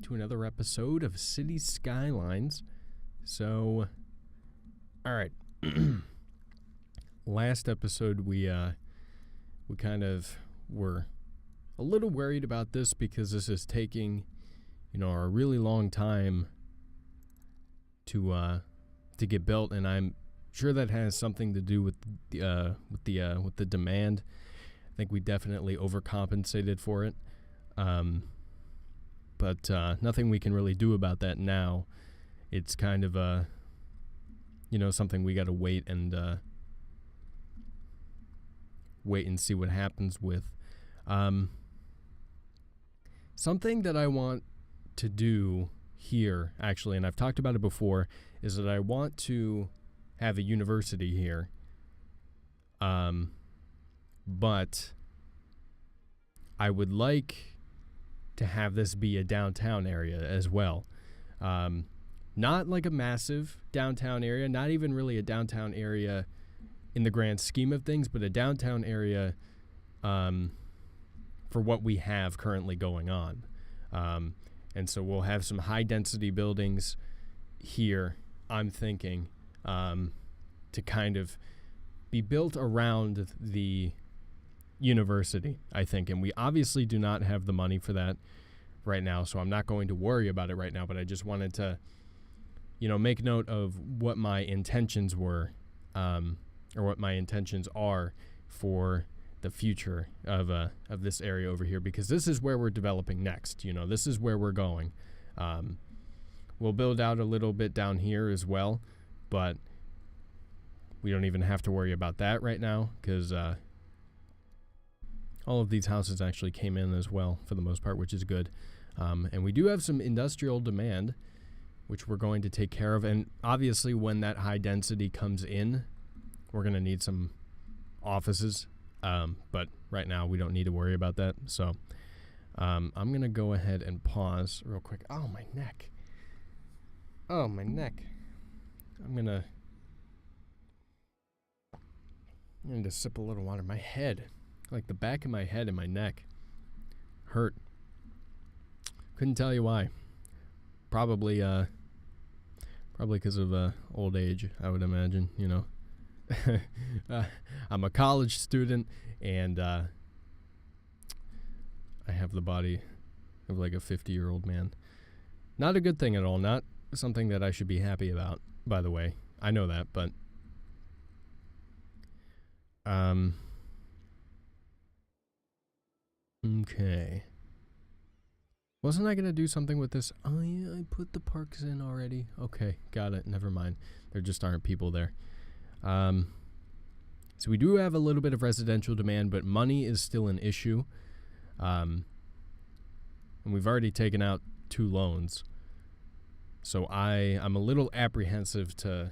to another episode of City Skylines. So, alright. Last episode we kind of were a little worried about this because this is taking, a really long time to get built, and I'm sure that has something to do with the demand. I think we definitely overcompensated for it. But nothing we can really do about that now. It's kind of something we got to wait and see what happens with. Something that I want to do here, actually, and I've talked about it before, is that I want to have a university here. But I would like to have this be a downtown area as well. Not like a massive downtown area, not even really a downtown area in the grand scheme of things, but a downtown area for what we have currently going on. And so we'll have some high density buildings here, I'm thinking, to kind of be built around the university, I think. And we obviously do not have the money for that right now, so I'm not going to worry about it right now, but I just wanted to, make note of what my intentions were, or what my intentions are for the future of this area over here, because this is where we're developing next. This is where we're going. We'll build out a little bit down here as well, but we don't even have to worry about that right now, because all of these houses actually came in as well for the most part, which is good. And we do have some industrial demand, which we're going to take care of. And obviously when that high density comes in, we're going to need some offices. But right now we don't need to worry about that. So I'm going to go ahead and pause real quick. Oh, my neck. Oh, my neck. I need to sip a little water. My head. Like the back of my head and my neck hurt. Couldn't tell you why. Probably because of old age, I would imagine. I'm a college student, and I have the body of like a 50-year-old man. Not a good thing at all. Not something that I should be happy about, by the way. I know that, but okay. Wasn't I going to do something with this? Oh, yeah, I put the parks in already. Okay, got it. Never mind. There just aren't people there. So we do have a little bit of residential demand, but money is still an issue. And we've already taken out 2 loans. So I'm a little apprehensive to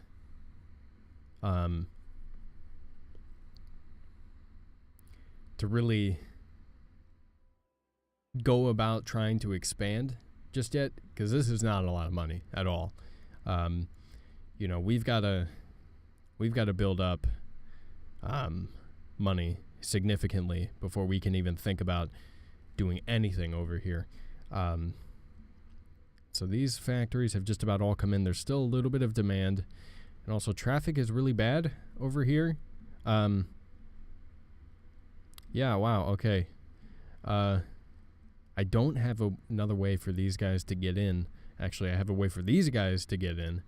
really go about trying to expand just yet, because this is not a lot of money at all. We've got to build up money significantly before we can even think about doing anything over here. So these factories have just about all come in. There's still a little bit of demand, and also traffic is really bad over here. Yeah, wow, okay. I don't have another way for these guys to get in. Actually, I have a way for these guys to get in.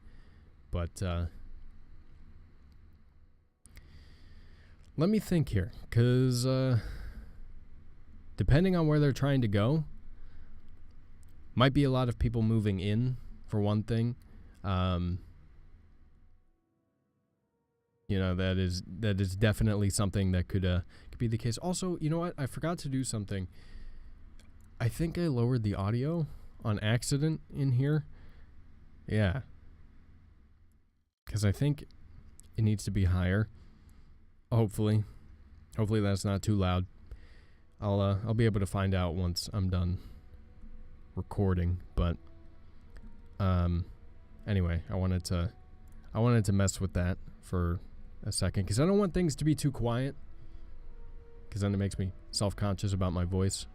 But let me think here, because depending on where they're trying to go, might be a lot of people moving in, for one thing. That is definitely something that could be the case. Also, you know what? I forgot to do something. I think I lowered the audio on accident in here. Yeah. Because I think it needs to be higher. Hopefully. Hopefully that's not too loud. I'll be able to find out once I'm done recording. But anyway, I wanted to mess with that for a second, because I don't want things to be too quiet, because then it makes me self-conscious about my voice.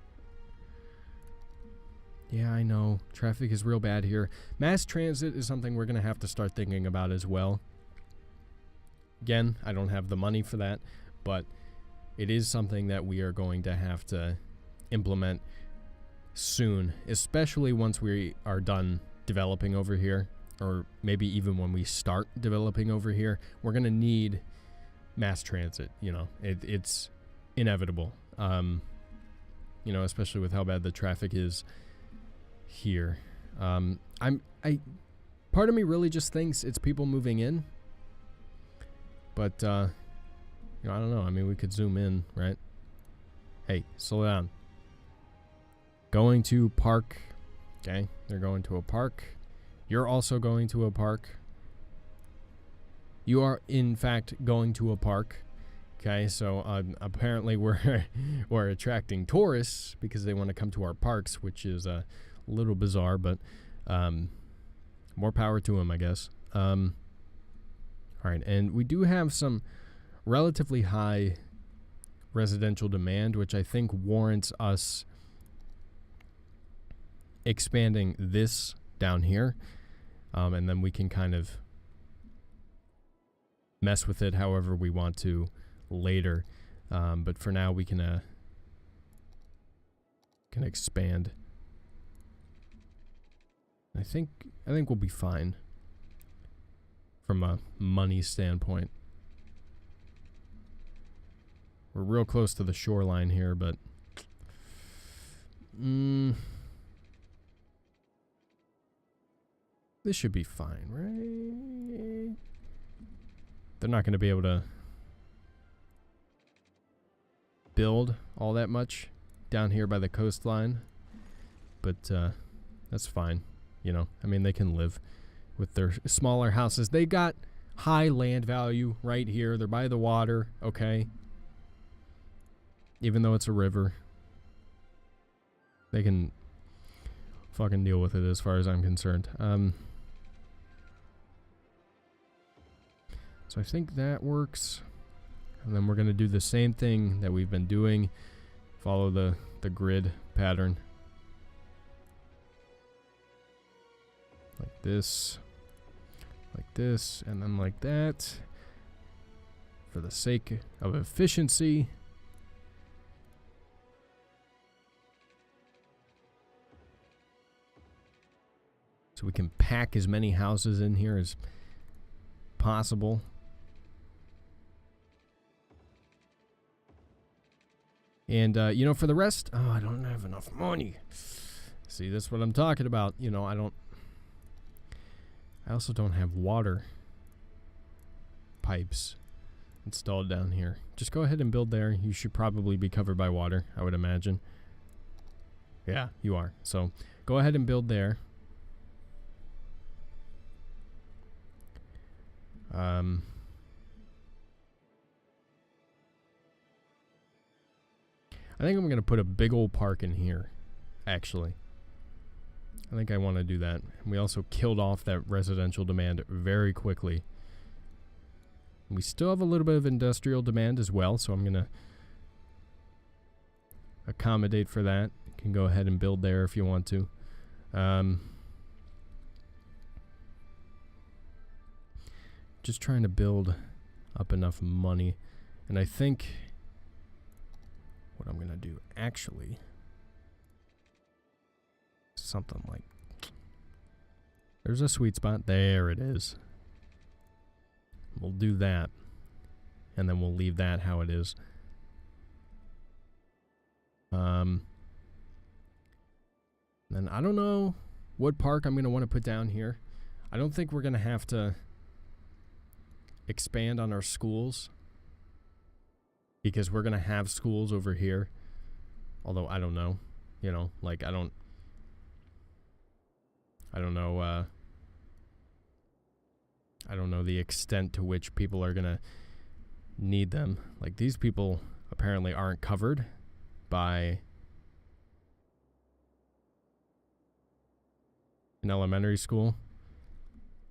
Yeah, I know. Traffic is real bad here. Mass transit is something we're going to have to start thinking about as well. Again, I don't have the money for that, but it is something that we are going to have to implement soon, especially once we are done developing over here, or maybe even when we start developing over here. We're going to need mass transit. You know, it's inevitable, you know, especially with how bad the traffic is here. Part of me really just thinks it's people moving in, but you know, I don't know. I mean, we could zoom in, right? Hey, slow down. Going to park. Okay, they're going to a park. You're also going to a park. You are in fact going to a park. Okay, so apparently we're attracting tourists because they want to come to our parks, which is a little bizarre, but more power to them, I guess. All right, and we do have some relatively high residential demand, which I think warrants us expanding this down here, and then we can kind of mess with it however we want to later, but for now we can expand. I think we'll be fine from a money standpoint. We're real close to the shoreline here, but this should be fine, right? They're not going to be able to build all that much down here by the coastline, but that's fine. You know, I mean, they can live with their smaller houses. They got high land value right here. They're by the water, okay? Even though it's a river, they can fucking deal with it as far as I'm concerned. So I think that works. And then we're going to do the same thing that we've been doing. Follow the grid pattern. Like this, and then like that. For the sake of efficiency. So we can pack as many houses in here as possible. And, you know, for the rest, oh, I don't have enough money. See, that's what I'm talking about. You know, I also don't have water pipes installed down here. Just go ahead and build there. You should probably be covered by water, I would imagine. Yeah, you are. So go ahead and build there. I think I'm going to put a big old park in here, actually. I think I want to do that. We also killed off that residential demand very quickly. We still have a little bit of industrial demand as well, so I'm going to accommodate for that. You can go ahead and build there if you want to. Just trying to build up enough money. And I think what I'm going to do actually, something like, there's a sweet spot. There it is. We'll do that. And then we'll leave that how it is. Then I don't know what park I'm going to want to put down here. I don't think we're going to have to expand on our schools, because we're going to have schools over here. Although I don't know, you know, like I don't know the extent to which people are going to need them. Like, these people apparently aren't covered by an elementary school.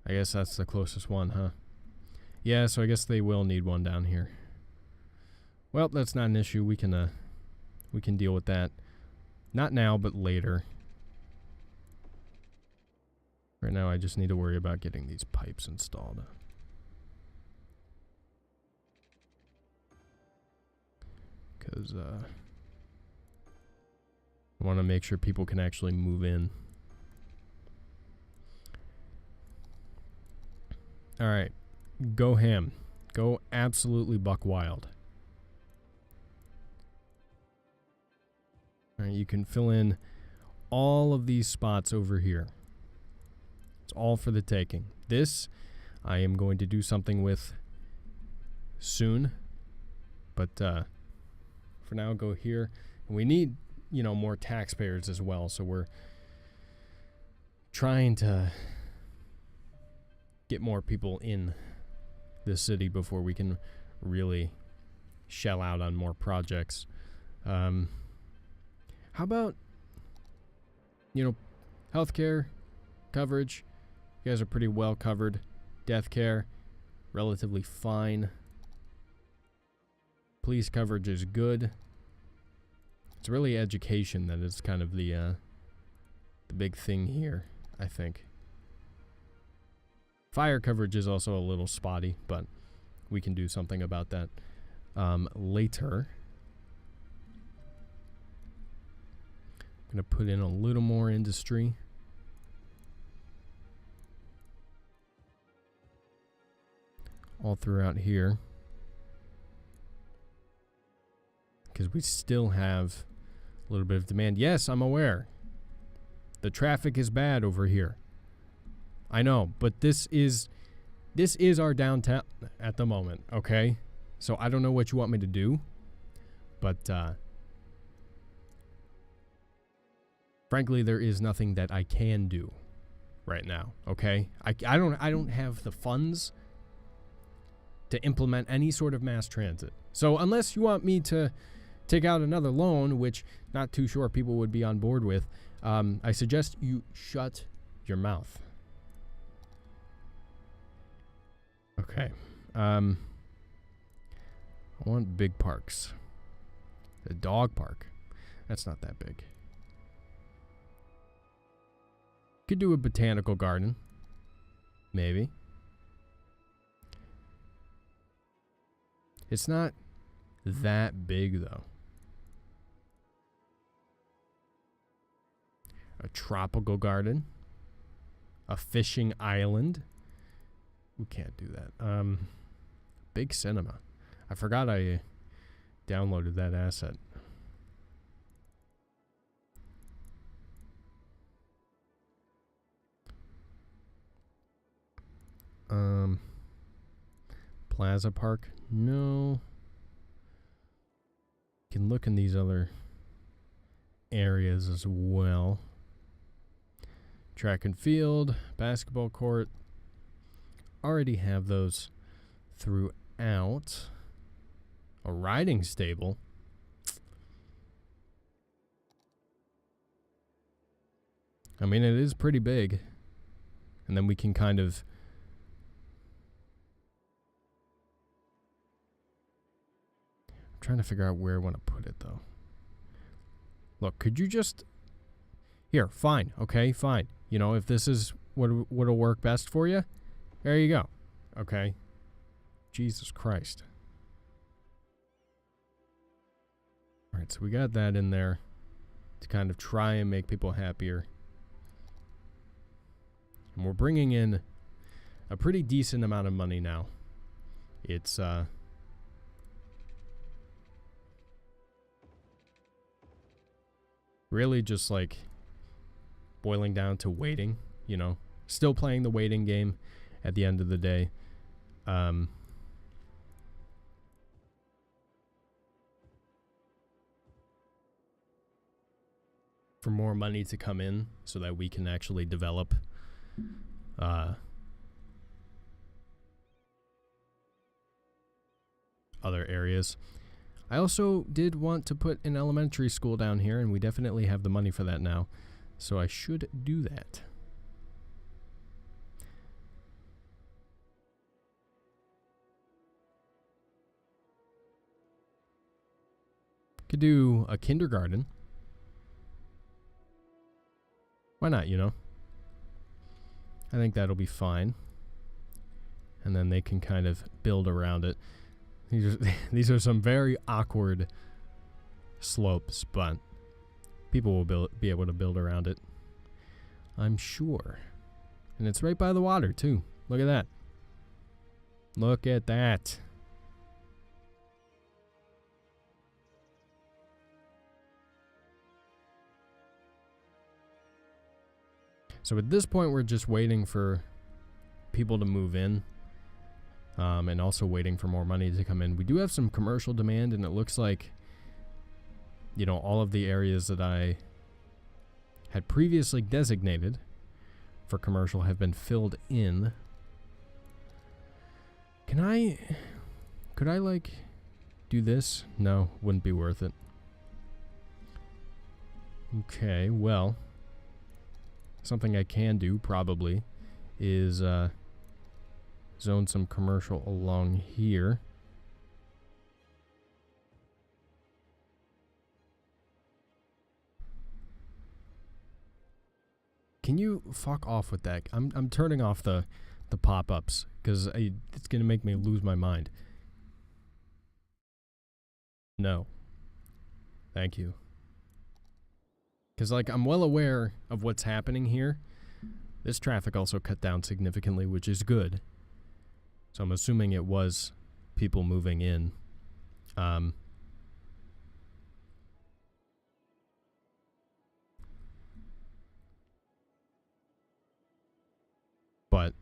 I guess that's the closest one, huh? Yeah, so I guess they will need one down here. Well, that's not an issue. We can deal with that. Not now, but later. Right now I just need to worry about getting these pipes installed. Because I want to make sure people can actually move in. Alright. Go ham. Go absolutely buck wild. Alright, you can fill in all of these spots over here. It's all for the taking. This I am going to do something with soon. But for now, go here. And we need, you know, more taxpayers as well. So we're trying to get more people in the city before we can really shell out on more projects. How about, you know, healthcare coverage? You guys are pretty well covered. Death care, relatively fine. Police coverage is good. It's really education that is kind of the big thing here, I think. Fire coverage is also a little spotty, but we can do something about that later. I'm going to put in a little more industry. All throughout here. Because we still have a little bit of demand. Yes, I'm aware. The traffic is bad over here. I know, but this is our downtown at the moment, okay? So I don't know what you want me to do, but frankly, there is nothing that I can do right now, okay? I don't have the funds to implement any sort of mass transit. So unless you want me to take out another loan, which not too sure people would be on board with, I suggest you shut your mouth. Okay. I want big parks. The dog park. That's not that big. Could do a botanical garden. Maybe. It's not that big, though. A tropical garden. A fishing island. We can't do that. Big cinema. I forgot I downloaded that asset. Plaza Park. No. Can look in these other areas as well. Track and field, basketball court. Already have those throughout. A riding stable. I mean, it is pretty big. And then we can kind of trying to figure out where I want to put it, though. Look, could you just... Here, fine. Okay, fine. You know, if this is what'll work best for you, there you go. Okay. Jesus Christ. All right, so we got that in there to kind of try and make people happier. And we're bringing in a pretty decent amount of money now. It's, really just like boiling down to waiting, you know, still playing the waiting game at the end of the day. For more money to come in so that we can actually develop other areas. I also did want to put an elementary school down here, and we definitely have the money for that now. So I should do that. Could do a kindergarten. Why not, you know? I think that'll be fine. And then they can kind of build around it. These are some very awkward slopes, but people will be able to build around it, I'm sure. And it's right by the water, too. Look at that. Look at that. So at this point, we're just waiting for people to move in, and also waiting for more money to come in. We do have some commercial demand, and it looks like, you know, all of the areas that I had previously designated for commercial have been filled in. Could I like do this? No, wouldn't be worth it. Okay, well, something I can do probably is zone some commercial along here. Can you fuck off with that? I'm turning off the pop-ups because it's gonna make me lose my mind. No. Thank you. Because, like, I'm well aware of what's happening here. This traffic also cut down significantly, which is good. So I'm assuming it was people moving in. But,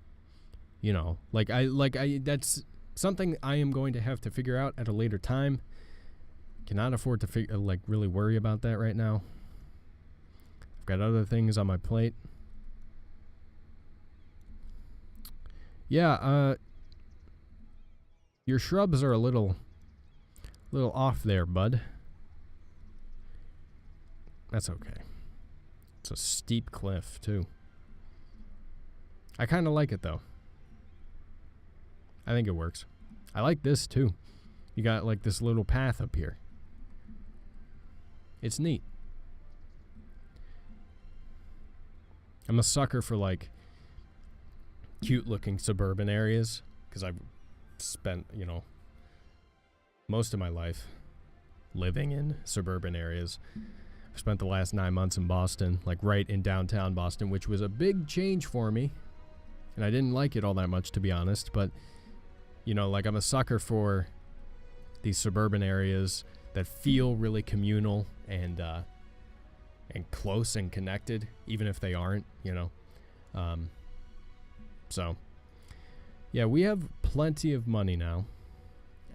you know, that's something I am going to have to figure out at a later time. Cannot afford to really worry about that right now. I've got other things on my plate. Yeah, your shrubs are a little off there, bud. That's okay. It's a steep cliff, too. I kind of like it, though. I think it works. I like this, too. You got, like, this little path up here. It's neat. I'm a sucker for, like, cute-looking suburban areas, because I've spent, you know, most of my life living in suburban areas. I've spent the last 9 months in Boston, like right in downtown Boston, which was a big change for me. And I didn't like it all that much, to be honest. But, you know, like, I'm a sucker for these suburban areas that feel really communal and close and connected, even if they aren't, you know. So, yeah, we have plenty of money now.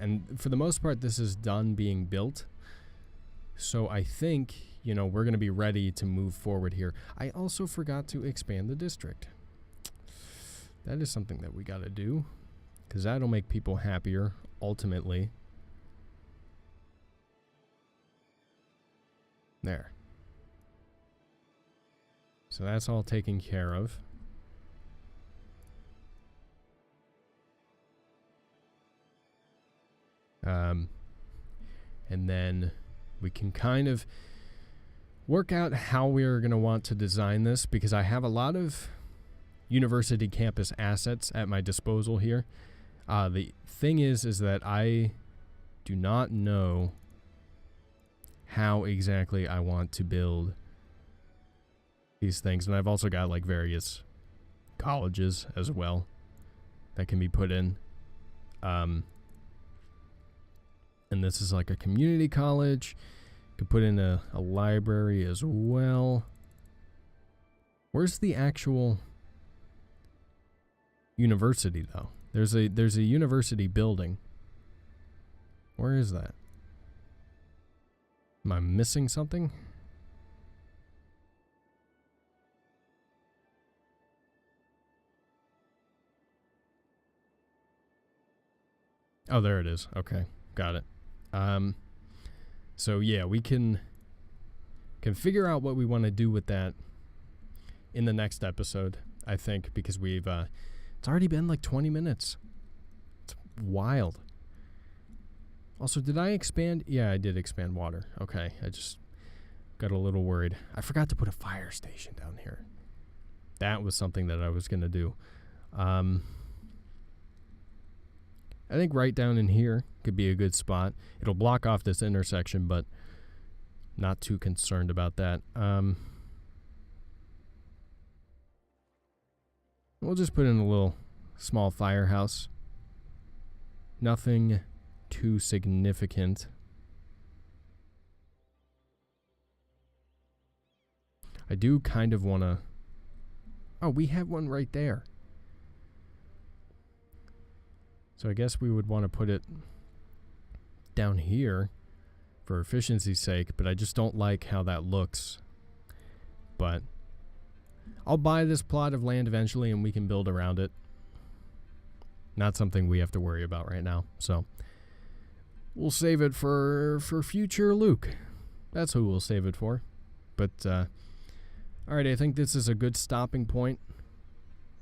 And for the most part, this is done being built. So I think, you know, we're going to be ready to move forward here. I also forgot to expand the district. That is something that we got to do, because that'll make people happier, ultimately. There. So that's all taken care of. And then we can kind of work out how we're going to want to design this, because I have a lot of university campus assets at my disposal here. The thing is that I do not know how exactly I want to build these things. And I've also got, like, various colleges as well that can be put in. And this is like a community college. Could put in a library as well. Where's the actual university, though? There's a university building. Where is that? Am I missing something? Oh, there it is. Okay, got it. So yeah, we can figure out what we want to do with that in the next episode, I think, because we've it's already been like 20 minutes. It's wild. Also, did I expand? Yeah, I did expand water. Okay, I just got a little worried. I forgot to put a fire station down here. That was something that I was going to do. I think right down in here could be a good spot. It'll block off this intersection, but not too concerned about that. We'll just put in a little small firehouse. Nothing too significant. I do kind of want to... Oh, we have one right there. So I guess we would want to put it down here for efficiency's sake, but I just don't like how that looks. But I'll buy this plot of land eventually and we can build around it. Not something we have to worry about right now. So we'll save it for future Luke. That's who we'll save it for. But, alright, I think this is a good stopping point.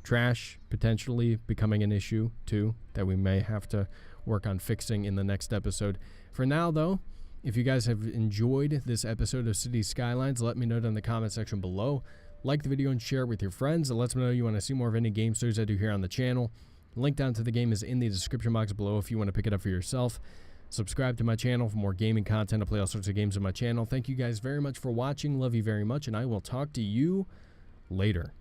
Trash potentially becoming an issue, too, that we may have to work on fixing in the next episode. For now, though, if you guys have enjoyed this episode of City Skylines, let me know down in the comment section below. Like the video and share it with your friends. It lets me know you want to see more of any game series I do here on the channel. Link down to the game is in the description box below if you want to pick it up for yourself. Subscribe to my channel for more gaming content. I play all sorts of games on my channel. Thank you guys very much for watching. Love you very much, and I will talk to you later.